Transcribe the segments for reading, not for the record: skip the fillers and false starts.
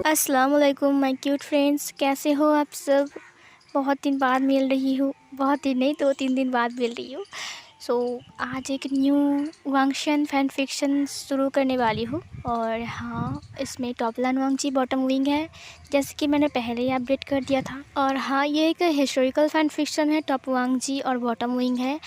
अस्सलाम वालेकुम my cute friends, कैसे हो आप सब। बहुत दिन बाद मिल रही हूँ, बहुत दिन नहीं 2-3 दिन बाद मिल रही हूँ। आज एक न्यू वांगशन फैन फिक्शन शुरू करने वाली हूँ। और हाँ, इसमें टॉपलान वांगची बॉटम विंग है, जैसे कि मैंने पहले ही अपडेट कर दिया था। और हाँ, ये एक हिस्टोरिकल फैन फिक्शन है। टॉप वांगजी और बॉटम विंग है।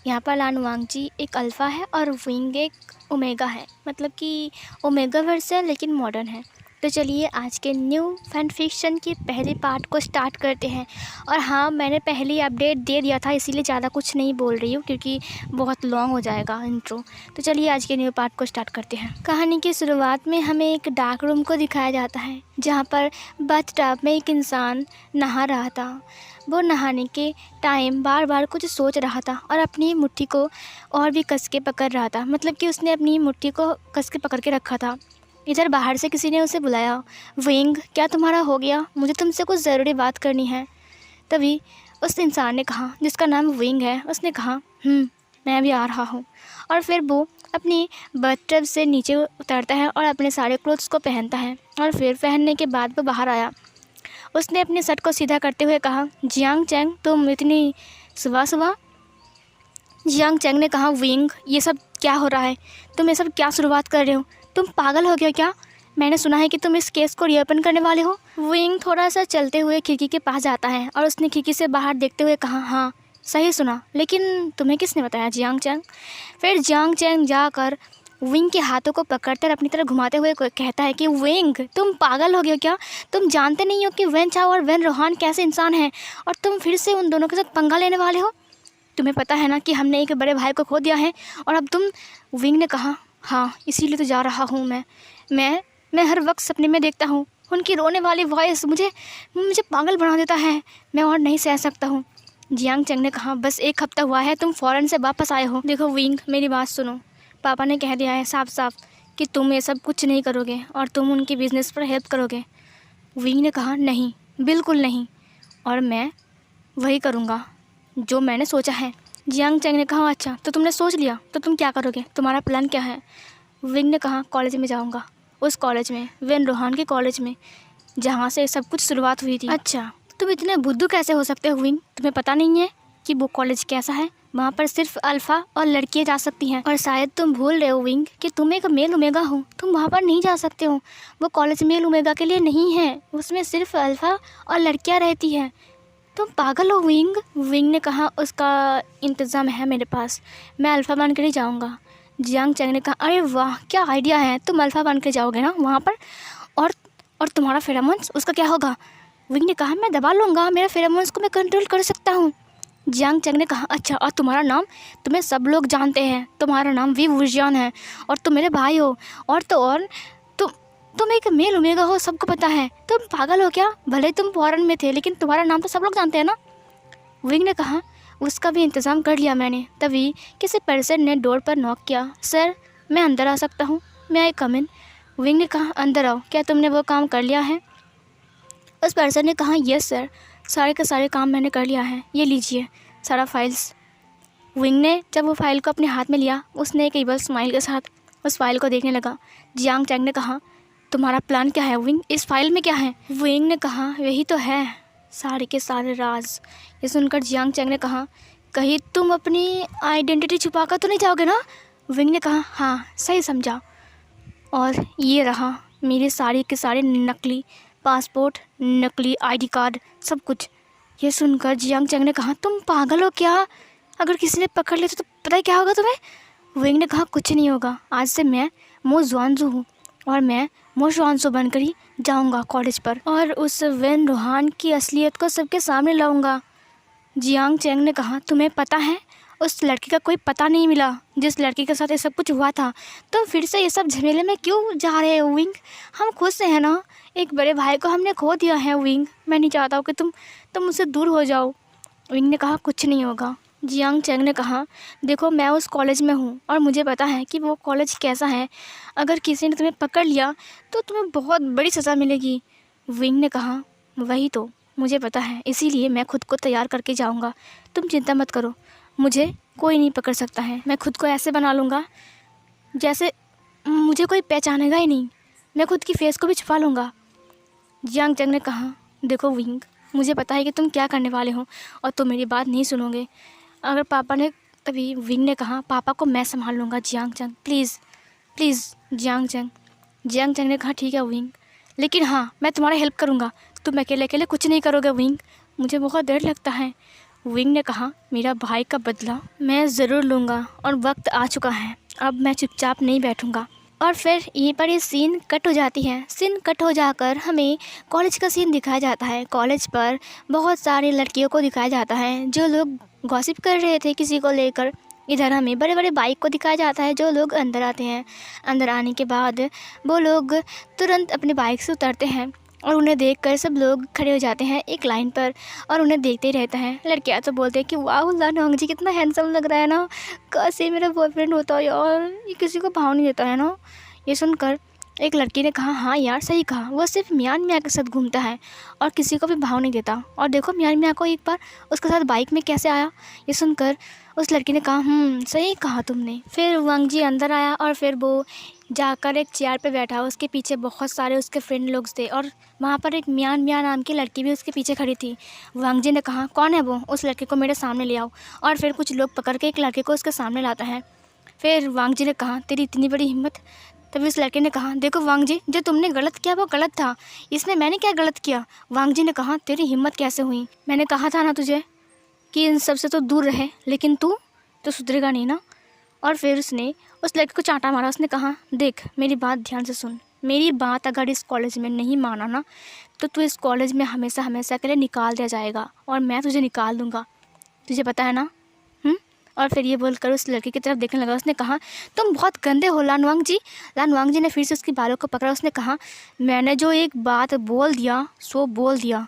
यहाँ पर लान वांगजी एक अल्फ़ा है और विंग एक ओमेगा है, मतलब कि ओमेगा वर्स है लेकिन मॉडर्न है। तो चलिए आज के न्यू फैन फिक्शन के पहले पार्ट को स्टार्ट करते हैं। और हाँ, मैंने पहले ही अपडेट दे दिया था, इसीलिए ज़्यादा कुछ नहीं बोल रही हूँ क्योंकि बहुत लॉन्ग हो जाएगा इंट्रो। तो चलिए आज के न्यू पार्ट को स्टार्ट करते हैं। कहानी की शुरुआत में हमें एक डार्क रूम को दिखाया जाता है, जहाँ पर बाथटब में एक इंसान नहा रहा था। वो नहाने के टाइम बार बार कुछ सोच रहा था और अपनी मुट्ठी को और भी कस के पकड़ रहा था, मतलब कि उसने अपनी मुट्ठी को कस के पकड़ के रखा था। इधर बाहर से किसी ने उसे बुलाया, विंग क्या तुम्हारा हो गया, मुझे तुमसे कुछ ज़रूरी बात करनी है। तभी उस इंसान ने कहा, जिसका नाम विंग है, उसने कहा मैं भी आ रहा हूँ। और फिर वो अपनी बर्थटब से नीचे उतरता है और अपने सारे क्लोथ्स को पहनता है। और फिर पहनने के बाद वो बाहर आया। उसने अपने शर्ट को सीधा करते हुए कहा, जियांग चैंग तुम इतनी सुबह सुबह। जियांग चैंग ने कहा, विंग ये सब क्या हो रहा है, तुम ये सब क्या शुरुआत कर रहे हो, तुम पागल हो गए क्या। मैंने सुना है कि तुम इस केस को रीओपन करने वाले हो। विंग थोड़ा सा चलते हुए खिड़की के पास जाता है और उसने खिड़की से बाहर देखते हुए कहा, हाँ सही सुना, लेकिन तुम्हें किसने बताया जियांग चैंग। फिर जियांग चैंग जाकर विंग के हाथों को पकड़कर अपनी तरफ घुमाते हुए कहता है कि विंग तुम पागल हो गए हो क्या, तुम जानते नहीं हो कि वेन चाओ और वेन रोहान कैसे इंसान हैं, और तुम फिर से उन दोनों के साथ पंगा लेने वाले हो। तुम्हें पता है ना कि हमने एक बड़े भाई को खो दिया है और अब तुम। विंग ने कहा, हाँ इसीलिए तो जा रहा हूँ मैं हर वक्त सपने में देखता हूँ उनकी रोने वाली वॉइस, मुझे मुझे पागल बना देता है, मैं और नहीं सह सकता हूँ। जियांग चैंग ने कहा, बस 1 हफ्ता हुआ है, तुम फ़ौरन से वापस आए हो। देखो विंग मेरी बात सुनो, पापा ने कह दिया है साफ साफ कि तुम ये सब कुछ नहीं करोगे और तुम उनकी बिज़नेस पर हेल्प करोगे। विंग ने कहा, नहीं बिल्कुल नहीं, और मैं वही करूँगा जो मैंने सोचा है। जियांग चैंग ने कहा, अच्छा तो तुमने सोच लिया, तो तुम क्या करोगे, तुम्हारा प्लान क्या है। विंग ने कहा, कॉलेज में जाऊंगा, उस कॉलेज में, वेन रोहान के कॉलेज में, जहाँ से सब कुछ शुरुआत हुई थी। अच्छा तुम इतने बुद्धू कैसे हो सकते हो विंग, तुम्हें पता नहीं है कि वो कॉलेज कैसा है। वहाँ पर सिर्फ अल्फ़ा और लड़कियाँ जा सकती हैं, और शायद तुम भूल रहे हो विंग कि तुम एक मेल ओमेगा हो, तुम वहाँ पर नहीं जा सकते हो। वो कॉलेज मेल ओमेगा के लिए नहीं है, उसमें सिर्फ अल्फ़ा और लड़कियाँ रहती हैं। तुम पागल हो विंग। विंग ने कहा, उसका इंतज़ाम है मेरे पास, मैं अल्फ़ा बन कर ही जाऊँगा। जियांग चैंग ने कहा, अरे वाह क्या आइडिया है, तुम अल्फ़ा बन के जाओगे ना वहाँ पर, और तुम्हारा फेरोमोन्स उसका क्या होगा। विंग ने कहा, मैं दबा लूँगा, मेरा फेरोमोन्स को मैं कंट्रोल कर सकता हूँ। जियांग चैंग ने कहा, अच्छा और तुम्हारा नाम, तुम्हें सब लोग जानते हैं, तुम्हारा नाम वी वुजियान है और तुम मेरे भाई हो, और तो और तुम एक मेल ओमेगा हो, सबको पता है। तुम पागल हो क्या, भले तुम फॉरेन में थे लेकिन तुम्हारा नाम तो सब लोग जानते हैं ना। विंग ने कहा, उसका भी इंतज़ाम कर लिया मैंने। तभी किसी पर्सन ने डोर पर नॉक किया। सर मैं अंदर आ सकता हूँ, मैं आई कम इन। विंग ने कहा, अंदर आओ, क्या तुमने वो काम कर लिया है। उस पर्सन ने कहा, यस सर, सारे के सारे काम मैंने कर लिया है, ये लीजिए सारा फाइल्स। विंग ने जब वो फाइल को अपने हाथ में लिया, उसने एक इवल स्माइल के साथ उस फाइल को देखने लगा। जियांग चैंग ने कहा, तुम्हारा प्लान क्या है विंग, इस फाइल में क्या है। विंग ने कहा, यही तो है सारे के सारे राज। ये सुनकर जियांग चैंग ने कहा, कहीं तुम अपनी आइडेंटिटी छुपा कर तो नहीं जाओगे ना। विंग ने कहा, हाँ सही समझा, और ये रहा मेरे सारे के सारे नकली पासपोर्ट, नकली आईडी कार्ड, सब कुछ। ये सुनकर जियांग चैंग ने कहा, तुम पागल हो क्या, अगर किसी ने पकड़ लिया तो पता है क्या होगा तुम्हें। विंग ने कहा, कुछ नहीं होगा, आज से मैं मो जुआनजू हूँ और मैं मो जुआनजू बनकर ही जाऊँगा कॉलेज पर, और उस वेन रोहान की असलियत को सबके सामने लाऊंगा। जियांग चैंग ने कहा, तुम्हें पता है उस लड़की का कोई पता नहीं मिला जिस लड़की के साथ ये सब कुछ हुआ था, तुम फिर से ये सब झमेले में क्यों जा रहे हो विंग। हम खुश हैं ना, एक बड़े भाई को हमने खो दिया है विंग, मैं नहीं चाहता हूँ कि तुम मुझसे दूर हो जाओ। विंग ने कहा, कुछ नहीं होगा। जियांग चैंग ने कहा, देखो मैं उस कॉलेज में हूँ और मुझे पता है कि वो कॉलेज कैसा है, अगर किसी ने तुम्हें पकड़ लिया तो तुम्हें बहुत बड़ी सज़ा मिलेगी। विंग ने कहा, वही तो मुझे पता है, इसीलिए मैं खुद को तैयार करके जाऊँगा, तुम चिंता मत करो, मुझे कोई नहीं पकड़ सकता है, मैं खुद को ऐसे बना लूँगा जैसे मुझे कोई पहचानेगा ही नहीं, मैं खुद की फेस को भी छुपा लूँगा। जियांग चंग ने कहा, देखो विंग, मुझे पता है कि तुम क्या करने वाले हो और तुम मेरी बात नहीं सुनोगे। अगर पापा ने तभी विंग ने कहा, पापा को मैं संभाल लूँगा जियांग चंग, प्लीज़ प्लीज़ जियांग चंग। जियांग चंग ने कहा, ठीक है विंग, लेकिन हाँ मैं तुम्हारा हेल्प करूँगा, तुम अकेले अकेले कुछ नहीं करोगे विंग, मुझे बहुत डर लगता है। विंग ने कहा, मेरा भाई का बदला मैं ज़रूर लूँगा और वक्त आ चुका है, अब मैं चुपचाप नहीं बैठूँगा। और फिर यहीं पर ये सीन कट हो जाती है। सीन कट हो जाकर हमें कॉलेज का सीन दिखाया जाता है। कॉलेज पर बहुत सारी लड़कियों को दिखाया जाता है जो लोग गॉसिप कर रहे थे किसी को लेकर। इधर हमें बड़े बड़े बाइक को दिखाया जाता है जो लोग अंदर आते हैं। अंदर आने के बाद वो लोग तुरंत अपनी बाइक से उतरते हैं और उन्हें देखकर सब लोग खड़े हो जाते हैं एक लाइन पर और उन्हें देखते ही रहते हैं। लड़कियां तो बोलते हैं कि वाह लानोंग जी कितना हैंडसम लग रहा है ना, कैसे मेरा बॉयफ्रेंड होता है यार, ये किसी को भाव नहीं देता है ना। ये सुनकर एक लड़की ने कहा, हाँ यार सही कहा, वो सिर्फ मियान मियाँ के साथ घूमता है और किसी को भी भाव नहीं देता। और देखो मियान मियाँ को एक बार उसके साथ बाइक में कैसे आया। ये सुनकर उस लड़की ने कहा, सही कहा तुमने। फिर वांग जी अंदर आया और फिर वो जाकर एक चेयर पे बैठा। उसके पीछे बहुत सारे उसके फ्रेंड लोग थे और वहाँ पर एक मियान मियाँ नाम की लड़की भी उसके पीछे खड़ी थी। वांग जी ने कहा, कौन है वो, उस लड़के को मेरे सामने ले आओ। और फिर कुछ लोग पकड़ के एक लड़के को उसके सामने लाता है। फिर वांग जी ने कहा, तेरी इतनी बड़ी हिम्मत। तभी उस लड़के ने कहा, देखो वांग जी, जो तुमने गलत किया वो गलत था, इसमें मैंने क्या गलत किया। वांग जी ने कहा, तेरी हिम्मत कैसे हुई, मैंने कहा था ना तुझे कि इन सब से तो दूर रहे, लेकिन तू तो सुधरेगा नहीं ना। और फिर उसने उस लड़के को चांटा मारा। उसने कहा, देख मेरी बात ध्यान से सुन, मेरी बात अगर इस कॉलेज में नहीं माना ना तो तू इस कॉलेज में हमेशा हमेशा के लिए निकाल दिया जाएगा और मैं तुझे निकाल दूँगा, तुझे पता है ना। और फिर ये बोलकर उस लड़के की तरफ देखने लगा। उसने कहा, तुम बहुत गंदे हो लानवांग जी। लानवांग जी ने फिर से उसके बालों को पकड़ा। उसने कहा, मैंने जो एक बात बोल दिया सो बोल दिया,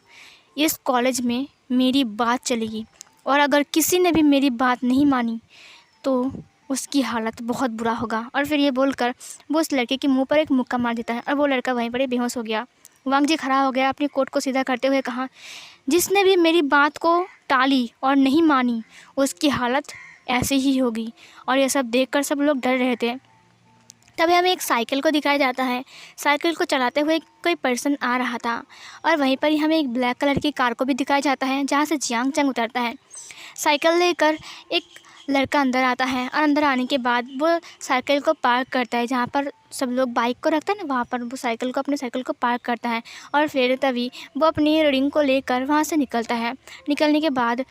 इस कॉलेज में मेरी बात चलेगी और अगर किसी ने भी मेरी बात नहीं मानी तो उसकी हालत बहुत बुरा होगा। और फिर ये बोलकर वो उस लड़के के मुंह पर एक मुक्का मार देता है और वो लड़का वहीं पर ही बेहोश हो गया। वांग जी खड़ा हो गया, अपनी कोट को सीधा करते हुए कहा, जिसने भी मेरी बात को टाली और नहीं मानी उसकी हालत ऐसे ही होगी। और ये सब देखकर सब लोग डर रहे थे। तभी हमें एक साइकिल को दिखाया जाता है। साइकिल को चलाते हुए कोई पर्सन आ रहा था और वहीं पर ही हमें एक ब्लैक कलर की कार को भी दिखाया जाता है जहाँ से जियांग चंग उतरता है। साइकिल लेकर एक लड़का अंदर आता है और अंदर आने के बाद वो साइकिल को पार्क करता है जहाँ पर सब लोग बाइक को रखते हैं ना, वहाँ पर वो अपने साइकिल को पार्क करता है। और फिर तभी वो अपनी रिंग को लेकर वहाँ से निकलता है। निकलने के बाद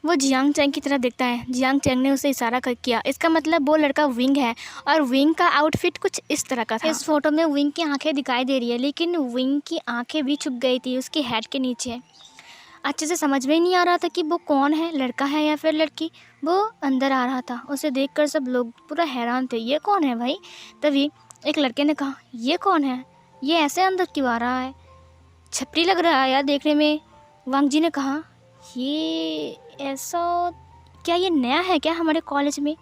वो जियांग चैंग की तरफ देखता है। जियांग चैंग ने उसे इशारा किया, इसका मतलब वो लड़का विंग है। और विंग का आउटफिट कुछ इस तरह का था। इस फोटो में विंग की आंखें दिखाई दे रही है, लेकिन विंग की आंखें भी छुप गई थी उसकी हेड के नीचे। अच्छे से समझ में ही नहीं आ रहा था कि वो कौन है, लड़का है या फिर लड़की। वो अंदर आ रहा था, उसे देखकर सब लोग पूरा हैरान थे, ये कौन है भाई। तभी एक लड़के ने कहा, ये कौन है, ये ऐसे अंदर क्यों आ रहा है, छपरी लग रहा है यार देखने में। वांग जी ने कहा, ये ऐसा क्या, ये नया है क्या हमारे कॉलेज में।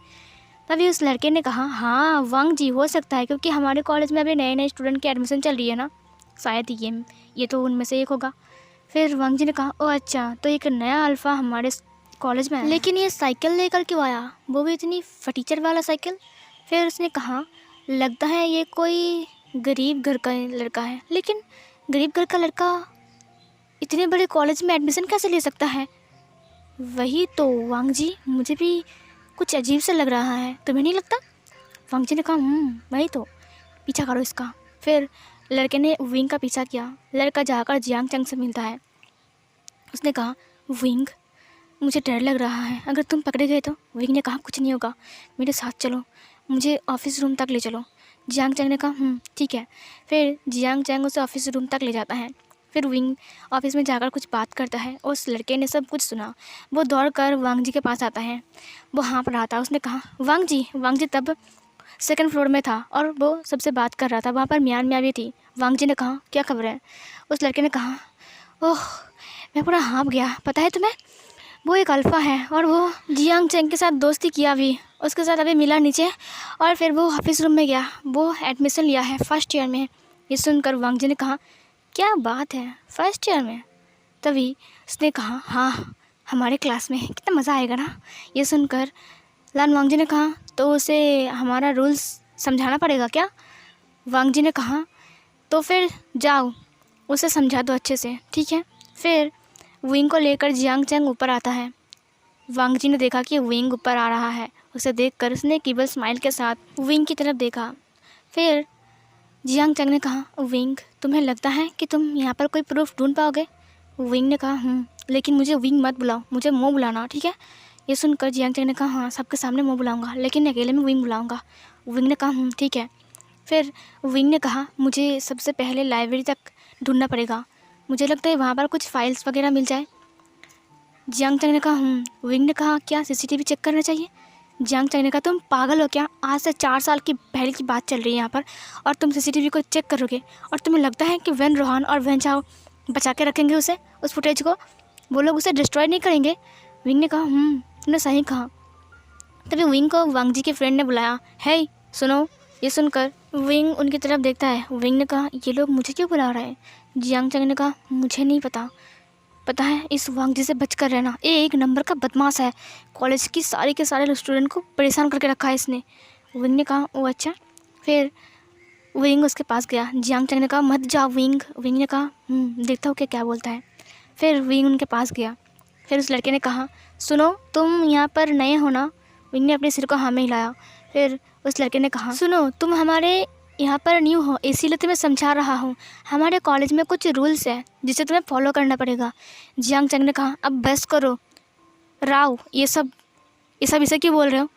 तभी उस लड़के ने कहा, हाँ वांग जी हो सकता है, क्योंकि हमारे कॉलेज में अभी नए नए स्टूडेंट की एडमिशन चल रही है ना, शायद ये तो उनमें से एक होगा। फिर वांग जी ने कहा, ओ अच्छा, तो एक नया अल्फ़ा हमारे कॉलेज में है, लेकिन ये साइकिल लेकर क्यों आया, वो भी इतनी फटीचर वाला साइकिल। फिर उसने कहा, लगता है ये कोई गरीब घर का लड़का है, लेकिन गरीब घर का लड़का इतने बड़े कॉलेज में एडमिशन कैसे ले सकता है। वही तो वांग जी, मुझे भी कुछ अजीब सा लग रहा है, तुम्हें नहीं लगता। वांग जी ने कहा, वही तो, पीछा करो इसका। फिर लड़के ने विंग का पीछा किया। लड़का जाकर जियांग चंग से मिलता है। उसने कहा, विंग मुझे डर लग रहा है, अगर तुम पकड़े गए तो। विंग ने कहा, कुछ नहीं होगा, मेरे साथ चलो, मुझे ऑफिस रूम तक ले चलो। जियांग चंग ने कहा, ठीक है। फिर जियांग चंग उसे ऑफिस रूम तक ले जाता है। फिर विंग ऑफिस में जाकर कुछ बात करता है। उस लड़के ने सब कुछ सुना। वो दौड़कर वांग जी के पास आता है। वो हाँफ रहा था। उसने कहा, वांग जी तब सेकंड फ्लोर में था और वो सबसे बात कर रहा था। वहाँ पर मियान मियाँ भी थी। वांग जी ने कहा, क्या खबर है। उस लड़के ने कहा, ओह मैं पूरा हाँफ गया, पता है तुम्हें, वो एक अल्फ़ा है और वो जियांग चेंग के साथ दोस्ती किया भी, उसके साथ अभी मिला नीचे और फिर वो ऑफिस रूम में गया, वो एडमिशन लिया है फर्स्ट ईयर में। ये सुनकर वांग जी ने कहा, क्या बात है, फर्स्ट ईयर में। तभी उसने कहा, हाँ हमारे क्लास में, कितना मज़ा आएगा ना। ये सुनकर लान वांग जी ने कहा, तो उसे हमारा रूल्स समझाना पड़ेगा क्या। वांग जी ने कहा, तो फिर जाओ उसे समझा दो अच्छे से, ठीक है। फिर विंग को लेकर जियांग चैंग ऊपर आता है। वांग जी ने देखा कि विंग ऊपर आ रहा है। उसे देखकर उसने केवल स्माइल के साथ विंग की तरफ देखा। फिर जियांग चैंग ने कहा, विंग तुम्हें लगता है कि तुम यहाँ पर कोई प्रूफ ढूंढ पाओगे? विंग ने कहा लेकिन मुझे विंग मत बुलाओ, मुझे मो बुलाना, ठीक है। ये सुनकर जियांग चैंग ने कहा, हाँ सबके सामने मो बुलाऊंगा, लेकिन अकेले में विंग बुलाऊंगा। विंग ने कहा ठीक है। फिर विंग ने कहा, मुझे सबसे पहले लाइब्रेरी तक ढूंढना पड़ेगा, मुझे लगता है वहाँ पर कुछ फाइल्स वगैरह मिल जाए। जियांग चैंग ने कहा विंग ने कहा, क्या सीसीटीवी चेक करना चाहिए? जियांग चैंग ने कहा, तुम पागल हो क्या? आज से 4 साल की पहले की बात चल रही है यहाँ पर, और तुम सीसीटीवी को चेक करोगे? और तुम्हें लगता है कि वैन रोहान और वैन चाओ बचा के रखेंगे उसे, उस फुटेज को? वो लोग उसे डिस्ट्रॉय नहीं करेंगे? विंग ने कहा तुमने सही कहा। तभी विंग को वांग जी के फ्रेंड ने बुलाया। हे सुनो। ये सुनकर विंग उनकी तरफ देखता है। विंग ने कहा, ये लोग मुझे क्यों बुला रहे हैं? जियांग चैंग ने कहा, मुझे नहीं पता, पता है इस वांग जी से बच कर रहना, ये एक नंबर का बदमाश है, कॉलेज की सारे के सारे स्टूडेंट को परेशान करके रखा है इसने। विंग ने कहा, ओ अच्छा। फिर विंग उसके पास गया। जियांग चैंग ने कहा, मत जाओ विंग। विंग ने कहा देखता हूँ क्या बोलता है। फिर विंग उनके पास गया। फिर उस लड़के ने कहा, सुनो तुम यहाँ पर नए हो ना? विंग ने अपने सिर को हाँ में हिलाया। फिर उस लड़के ने कहा, सुनो तुम हमारे यहाँ पर न्यू हो, इसीलिए तुम्हें समझा रहा हूँ, हमारे कॉलेज में कुछ रूल्स है जिसे तुम्हें फॉलो करना पड़ेगा। जियांग चैंग ने कहा, अब बस करो राव, ये सब इसे क्यों बोल रहे हो?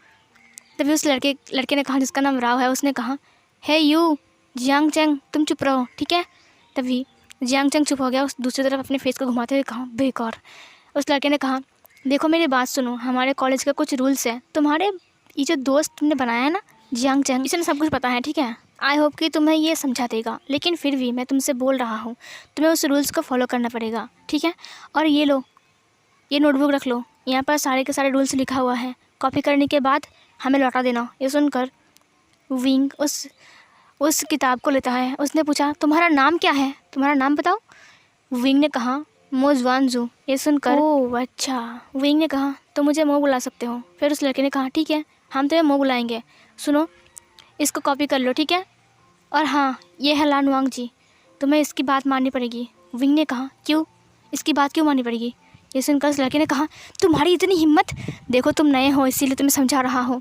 तभी उस लड़के ने कहा, जिसका नाम राव है, उसने कहा, हे यू जियांग चैंग, तुम चुप रहो, ठीक है। तभी जियांग चैंग चुप हो गया। उस दूसरी तरफ अपने फेस को घुमाते हुए कहा, बेकार। उस लड़के ने कहा, देखो मेरी बात सुनो, हमारे कॉलेज का कुछ रूल्स है, तुम्हारे ये जो दोस्त तुमने बनाया है ना जियांग चैंग, इसे सब कुछ पता है, ठीक है। आई होप कि तुम्हें ये समझा देगा, लेकिन फिर भी मैं तुमसे बोल रहा हूँ, तुम्हें उस रूल्स को फॉलो करना पड़ेगा, ठीक है। और ये लो, ये नोटबुक रख लो, यहाँ पर सारे के सारे रूल्स लिखा हुआ है, कॉपी करने के बाद हमें लौटा देना। ये सुनकर विंग उस किताब को लेता है। उसने पूछा, तुम्हारा नाम क्या है, तुम्हारा नाम बताओ। विंग ने कहा, मो जुआनजू। ये सुनकर, ओह अच्छा। विंग ने कहा, तो मुझे मो बुला सकते हो। फिर उस लड़के ने कहा, ठीक है हम तुम्हें मो बुलाएंगे, सुनो इसको कॉपी कर लो, ठीक है। और हाँ, ये है लान वांग जी, तुम्हें इसकी बात माननी पड़ेगी। विंग ने कहा, क्यों, इसकी बात क्यों माननी पड़ेगी? ये सुनकर उस लड़के ने कहा, तुम्हारी इतनी हिम्मत, देखो तुम नए हो इसीलिए तुम्हें समझा रहा हूँ,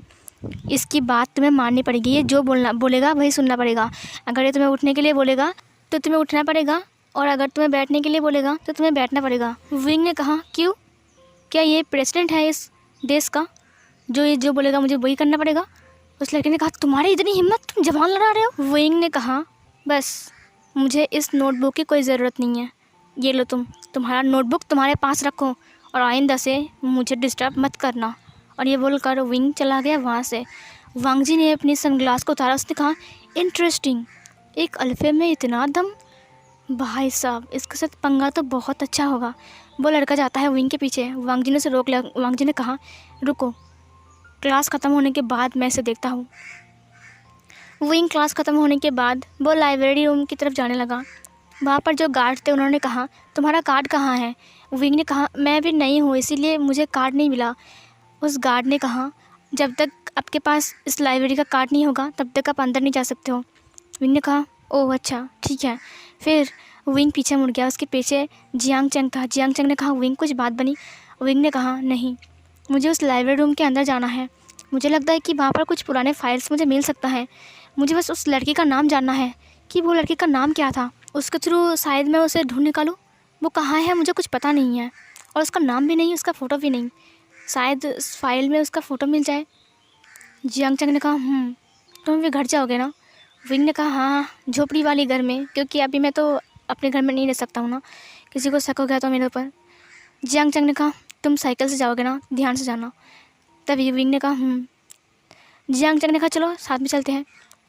इसकी बात तुम्हें माननी पड़ेगी, ये जो बोलेगा वही सुनना पड़ेगा। अगर ये तुम्हें उठने के लिए बोलेगा तो तुम्हें उठना पड़ेगा, और अगर तुम्हें बैठने के लिए बोलेगा तो तुम्हें बैठना पड़ेगा। विंग ने कहा, क्यों, क्या ये प्रेसिडेंट है इस देश का, जो बोलेगा मुझे वही करना पड़ेगा? उस लड़के ने कहा, तुम्हारी इतनी हिम्मत, तुम जबान लड़ा रहे हो? विंग ने कहा, बस मुझे इस नोटबुक की कोई ज़रूरत नहीं है, ये लो तुम्हारा नोटबुक तुम्हारे पास रखो, और आइंदा से मुझे डिस्टर्ब मत करना। और ये बोलकर विंग चला गया वहाँ से। वांग जी ने अपनी सनग्लास को उतारा। उसने कहा, इंटरेस्टिंग, एक अल्फे में इतना दम, भाई साहब इसके साथ पंगा तो बहुत अच्छा होगा। वो लड़का जाता है विंग के पीछे। वांग जी ने उसे रोक लिया। वांग जी ने कहा, रुको, क्लास ख़त्म होने के बाद मैं इसे देखता हूँ। विंग क्लास ख़त्म होने के बाद वो लाइब्रेरी रूम की तरफ जाने लगा। वहाँ पर जो गार्ड थे उन्होंने कहा, तुम्हारा कार्ड कहाँ है? विंग ने कहा, मैं भी नई हूँ इसीलिए मुझे कार्ड नहीं मिला। उस गार्ड ने कहा, जब तक आपके पास इस लाइब्रेरी का कार्ड नहीं होगा तब तक आप अंदर नहीं जा सकते हो। विंग ने कहा, ओह अच्छा ठीक है। फिर विंग पीछे मुड़ गया। उसके पीछे जियांग चैंग था। जियांग चैंग ने कहा, विंग कुछ बात बनी? विंग ने कहा, नहीं, मुझे उस लाइब्रेरी रूम के अंदर जाना है, मुझे लगता है कि वहाँ पर कुछ पुराने फाइल्स मुझे मिल सकता है, मुझे बस उस लड़की का नाम जानना है कि वो लड़की का नाम क्या था, उसके थ्रू शायद मैं उसे ढूंढ निकालूँ। वो कहाँ है मुझे कुछ पता नहीं है, और उसका नाम भी नहीं, उसका फ़ोटो भी नहीं, शायद इस फाइल में उसका फ़ोटो मिल जाए। जियांग चैंग ने कहा, तुम भी घर जाओगे ना? विंग ने कहा, हाँ, झोपड़ी वाली घर में, क्योंकि अभी मैं तो अपने घर में नहीं रह सकता हूँ ना, किसी को शक हो गया तो मेरे ऊपर। जियांग चैंग ने कहा, तुम साइकिल से जाओगे ना, ध्यान से जाना। तभी विंग ने कहा, जियांग चैंग ने कहा, चलो साथ में चलते हैं।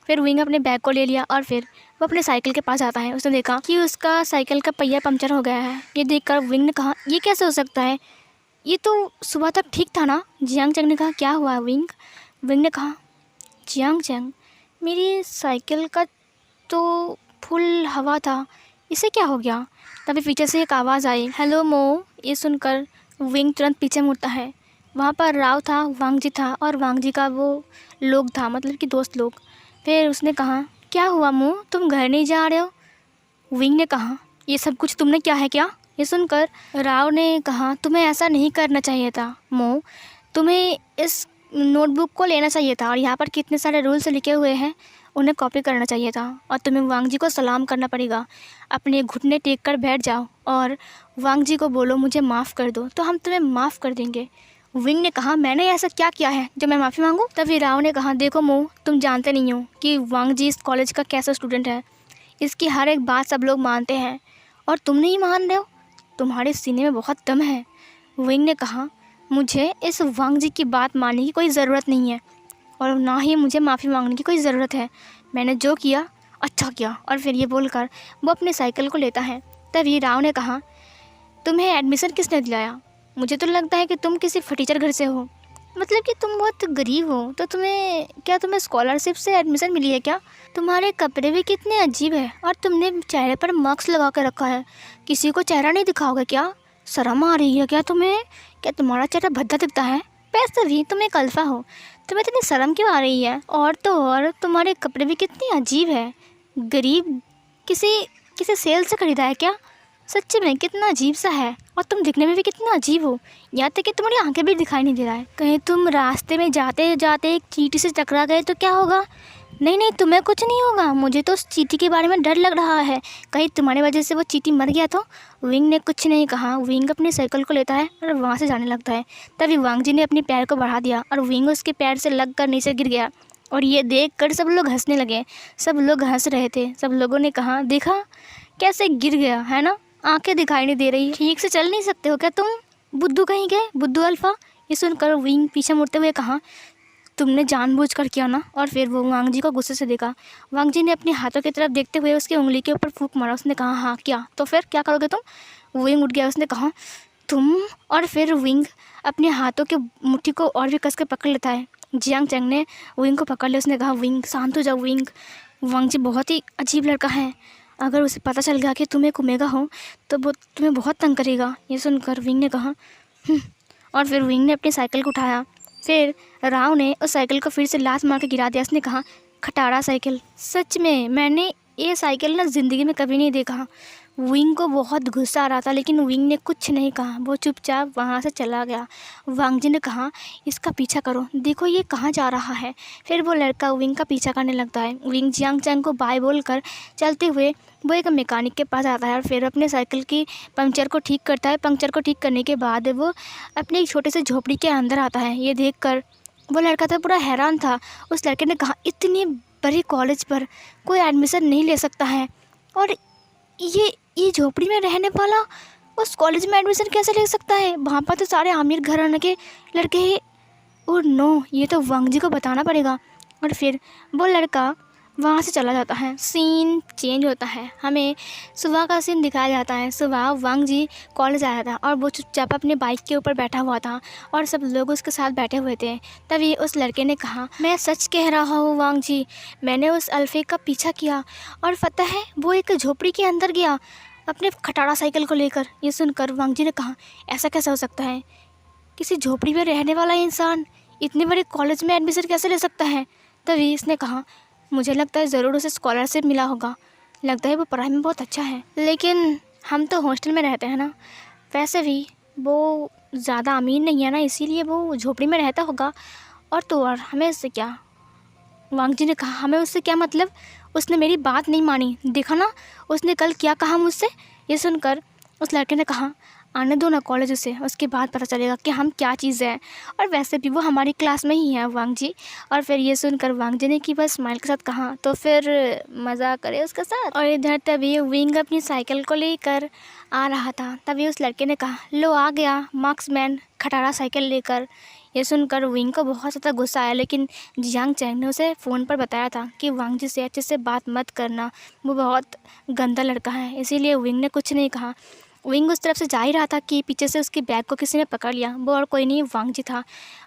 फिर विंग अपने बैग को ले लिया और फिर वो अपने साइकिल के पास आता है। उसने देखा कि उसका साइकिल का पहिया पंचर हो गया है। ये देखकर विंग ने कहा, ये कैसे हो सकता है, ये तो सुबह तक ठीक था ना? जियांग चैंग ने कहा, क्या हुआ विंग? विंग ने कहा, जियांग चैंग, मेरी साइकिल का तो फुल हवा था, इसे क्या हो गया? तभी पीछे से एक आवाज़ आई, हेलो मो। ये सुनकर विंग तुरंत पीछे मुड़ता है। वहाँ पर राव था, वांग जी था, और वांग जी का वो लोग था, मतलब कि दोस्त लोग। फिर उसने कहा, क्या हुआ मो, तुम घर नहीं जा रहे हो? विंग ने कहा, ये सब कुछ तुमने क्या है क्या? ये सुनकर राव ने कहा, तुम्हें ऐसा नहीं करना चाहिए था मो, तुम्हें इस नोटबुक को लेना चाहिए था और यहाँ पर कितने सारे रूल्स लिखे हुए हैं उन्हें कॉपी करना चाहिए था और तुम्हें वांग जी को सलाम करना पड़ेगा। अपने घुटने टेक कर बैठ जाओ और वांग जी को बोलो मुझे माफ़ कर दो तो हम तुम्हें माफ़ कर देंगे। विंग ने कहा, मैंने ऐसा क्या किया है जो मैं माफ़ी मांगूं? तभी राव ने कहा, देखो मो, तुम जानते नहीं हो कि वांग जी इस कॉलेज का कैसा स्टूडेंट है। इसकी हर एक बात सब लोग मानते हैं और तुम नहीं मान रहे हो। तुम्हारे सीने में बहुत दम है। विंग ने कहा, मुझे इस वांग जी की बात मानने की कोई ज़रूरत नहीं है और ना ही मुझे माफ़ी मांगने की कोई ज़रूरत है। मैंने जो किया अच्छा किया। और फिर ये बोलकर वो अपने साइकिल को लेता है। तभी राव ने कहा, तुम्हें एडमिशन किसने दिलाया? मुझे तो लगता है कि तुम किसी फटीचर घर से हो, मतलब कि तुम बहुत गरीब हो। तो तुम्हें स्कॉलरशिप से एडमिशन मिली है क्या? तुम्हारे कपड़े भी कितने अजीब है और तुमने चेहरे पर मास्क लगा कर रखा है। किसी को चेहरा नहीं दिखाओगे क्या? शर्म आ रही है क्या तुम्हें? क्या तुम्हारा चेहरा भद्दा दिखता है? वैसे भी तुम एक अल्फ़ा हो, तुम्हें इतनी शर्म क्यों आ रही है? और तो और तुम्हारे कपड़े भी कितने अजीब है। गरीब किसी किसी सेल से ख़रीदा है क्या? सच्ची में कितना अजीब सा है और तुम दिखने में भी कितना अजीब हो। यहाँ तक कि तुम्हारी आंखें भी दिखाई नहीं दे रहा है। कहीं तुम रास्ते में जाते जाते एक चींटी से टकरा गए तो क्या होगा? नहीं नहीं, तुम्हें कुछ नहीं होगा। मुझे तो उस चींटी के बारे में डर लग रहा है, कहीं तुम्हारी वजह से वो चींटी मर गया तो। विंग ने कुछ नहीं कहा। विंग अपनी साइकिल को लेता है और वहाँ से जाने लगता है। तभी वांग जी ने अपने पैर को बढ़ा दिया और विंग उसके पैर से लग कर नीचे गिर गया और ये देख कर सब लोग हंसने लगे। सब लोग हंस रहे थे। सब लोगों ने कहा, देखा कैसे गिर गया है ना, आंखें दिखाई नहीं दे रही, ठीक से चल नहीं सकते हो क्या तुम? बुद्धू कहीं गए, बुद्धू अल्फा। ये सुनकर विंग पीछे मुड़ते हुए कहा, तुमने जानबूझकर किया ना। और फिर वो वांग जी को गुस्से से देखा। वांग जी ने अपने हाथों की तरफ देखते हुए उसकी उंगली के ऊपर फूंक मारा। उसने कहा, हाँ क्या? तो फिर क्या करोगे तुम? विंग उठ गया। उसने कहा, तुम। और फिर विंग अपने हाथों के मुट्ठी को और भी कस के पकड़ लेता है। जियांग चैंग ने विंग को पकड़ लिया। उसने कहा, विंग शांत हो जाओ। विंग, वांग जी बहुत ही अजीब लड़का है, अगर उसे पता चल गया कि तुम एक ओमेगा हो तो वो तुम्हें बहुत तंग करेगा। ये सुनकर विंग ने कहा, और फिर विंग ने अपनी साइकिल को उठाया। फिर राव ने उस साइकिल को फिर से लात मार के गिरा दिया। उसने कहा, खटारा साइकिल। सच में मैंने ये साइकिल ना ज़िंदगी में कभी नहीं देखा। विंग को बहुत गुस्सा आ रहा था लेकिन विंग ने कुछ नहीं कहा। वो चुपचाप वहाँ से चला गया। वांग जी ने कहा, इसका पीछा करो, देखो ये कहाँ जा रहा है। फिर वो लड़का विंग का पीछा करने लगता है। विंग जियांग चैंग को बाय बोलकर चलते हुए वो एक मैकेनिक के पास आता है और फिर अपने साइकिल की पंक्चर को ठीक करता है। पंक्चर को ठीक करने के बाद वो अपने एक छोटे से झोपड़ी के अंदर आता है। ये देखकर वो लड़का था पूरा हैरान था। उस लड़के ने कहा, इतनी बड़ी कॉलेज पर कोई एडमिशन नहीं ले सकता है और ये झोपड़ी में रहने वाला उस कॉलेज में एडमिशन कैसे ले सकता है? वहाँ पर तो सारे आमिर घराने के लड़के ही। और नो, ये तो वांग जी को बताना पड़ेगा। और फिर वो लड़का वहाँ से चला जाता है। सीन चेंज होता है, हमें सुबह का सीन दिखाया जाता है। सुबह वांग जी कॉलेज आया था और वो चुपचाप अपने बाइक के ऊपर बैठा हुआ था और सब लोग उसके साथ बैठे हुए थे। तभी उस लड़के ने कहा, मैं सच कह रहा हूँ वांग जी, मैंने उस अल्फे का पीछा किया और पता है वो एक झोपड़ी के अंदर गया अपने खटारा साइकिल को लेकर। ये सुनकर वांग जी ने कहा, ऐसा कैसे हो सकता है? किसी झोपड़ी में रहने वाला इंसान इतने बड़े कॉलेज में एडमिशन कैसे ले सकता है? तभी इसने कहा, मुझे लगता है ज़रूर उसे स्कॉलरशिप मिला होगा, लगता है वो पढ़ाई में बहुत अच्छा है। लेकिन हम तो हॉस्टल में रहते हैं ना, वैसे भी वो ज़्यादा अमीर नहीं है ना, इसीलिए वो झोपड़ी में रहता होगा। और तो और हमें उससे क्या? वांग जी ने कहा, हमें उससे क्या मतलब? उसने मेरी बात नहीं मानी, देखा ना उसने कल क्या कहा मुझसे। ये सुनकर उस लड़के ने कहा, आने दो ना कॉलेज उसे, उसके बाद पता चलेगा कि हम क्या चीज़ है। और वैसे भी वो हमारी क्लास में ही है वांग जी। और फिर ये सुनकर वांग जी ने कि बस स्माइल के साथ कहा, तो फिर मज़ा करे उसके साथ। और इधर तभी विंग अपनी साइकिल को लेकर आ रहा था। तभी उस लड़के ने कहा, लो आ गया मार्क्समैन खटारा साइकिल लेकर। ये सुनकर विंग को बहुत ज़्यादा गुस्सा आया, लेकिन जियांग चैंग ने उसे फ़ोन पर बताया था कि वांग जी से अच्छे से बात मत करना, वो बहुत गंदा लड़का है। इसीलिए विंग ने कुछ नहीं कहा। विंग उस तरफ से जा ही रहा था कि पीछे से उसके बैग को किसी ने पकड़ लिया। वो और कोई नहीं, वांग जी था।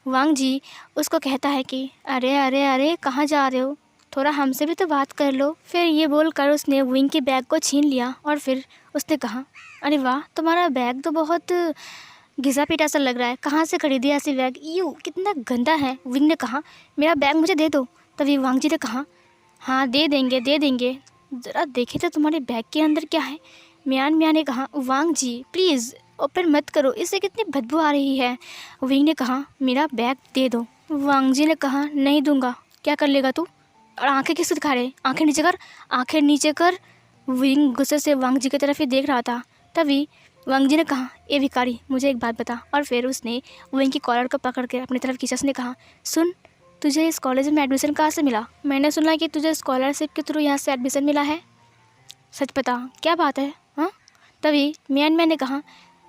वांग जी उसको कहता है कि अरे अरे अरे कहाँ जा रहे हो, थोड़ा हमसे भी तो बात कर लो। फिर ये बोलकर उसने विंग के बैग को छीन लिया और फिर उसने कहा, अरे वाह, तुम्हारा बैग तो बहुत घिसा पिटा सा लग रहा है, कहाँ से खरीदी ऐसी बैग, यू कितना गंदा है। विंग ने कहा, मेरा बैग मुझे दे दो। तभी वांग जी ने कहा, हाँ दे देंगे, ज़रा देखे तो तुम्हारे बैग के अंदर क्या है। मियान मियाँ ने कहा, वांग जी प्लीज़ ओपन मत करो, इससे कितनी बदबू आ रही है। विंग ने कहा, मेरा बैग दे दो। वांग जी ने कहा, नहीं दूंगा। क्या कर लेगा तू? और आंखें किस दिखा रहे? आंखें नीचे कर, आंखें नीचे कर। विंग गुस्से से वांग जी की तरफ ही देख रहा था। तभी वांग जी ने कहा, ए भिखारी मुझे एक बात बता। और फिर उसने विंग की कॉलर को पकड़ के अपनी तरफ खींचा। उसने कहा, सुन, तुझे इस कॉलेज में एडमिशन कहाँ से मिला? मैंने सुना कि तुझे स्कॉलरशिप के थ्रू यहाँ से एडमिशन मिला है, सच बता क्या बात है? हाँ। तभी मियान ने कहा,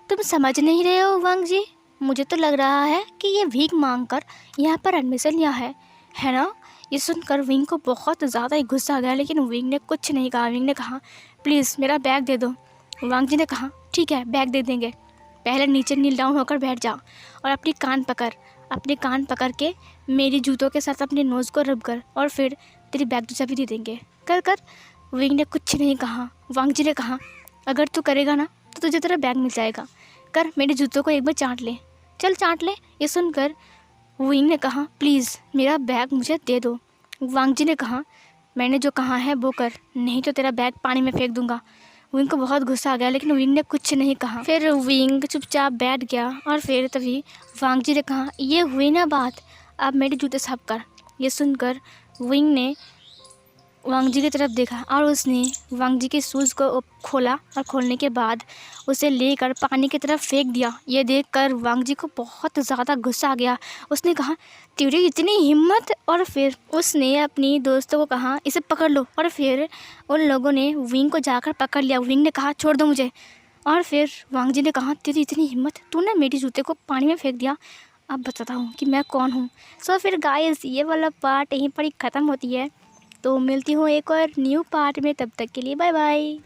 तुम समझ नहीं रहे हो वांग जी, मुझे तो लग रहा है कि ये भीख मांग कर यहाँ पर एडमिशन लिया है ना? ये सुनकर विंग को बहुत ज़्यादा ही गुस्सा आ गया, लेकिन विंग ने कुछ नहीं कहा। विंग ने कहा, प्लीज़ मेरा बैग दे दो। वांग जी ने कहा, ठीक है बैग दे देंगे, पहले नीचे नील डाउन होकर बैठ जा और अपने कान पकड़ के मेरी जूतों के साथ अपने नोज़ को रब कर, और फिर तेरी बैग की चाबी दे देंगे। कर। विंग ने कुछ नहीं कहा। वांग जी ने कहा, अगर तू करेगा ना तो तुझे तेरा बैग मिल जाएगा। कर, मेरे जूतों को एक बार चाट ले, चल चाट ले। ये सुनकर विंग ने कहा, प्लीज़ मेरा बैग मुझे दे दो। वांग जी ने कहा, मैंने जो कहा है वो कर, नहीं तो तेरा बैग पानी में फेंक दूंगा। विंग को बहुत गुस्सा आ गया, लेकिन विंग ने कुछ नहीं कहा। फिर विंग चुपचाप बैठ गया, और फिर तभी वांग जी ने कहा, ये हुई ना बात, अब मेरे जूते साफ कर। ये सुनकर विंग ने वांग जी की तरफ देखा, और उसने वांग जी के शूज़ को खोला, और खोलने के बाद उसे लेकर पानी की तरफ फेंक दिया। ये देखकर वांग जी को बहुत ज़्यादा गुस्सा आ गया। उसने कहा, तेरी इतनी हिम्मत! और फिर उसने अपनी दोस्तों को कहा, इसे पकड़ लो। और फिर उन लोगों ने विंग को जाकर पकड़ लिया। विंग ने कहा, छोड़ दो मुझे। और फिर वांग जी ने कहा, तेरी इतनी हिम्मत, तूने मेरे जूते को पानी में फेंक दिया, अब बताता हूँ कि मैं कौन हूँ। सो फिर गाइस, ये वाला पार्ट यहीं पर ही ख़त्म होती है। तो मिलती हूँ एक और न्यू पार्ट में, तब तक के लिए बाय बाय।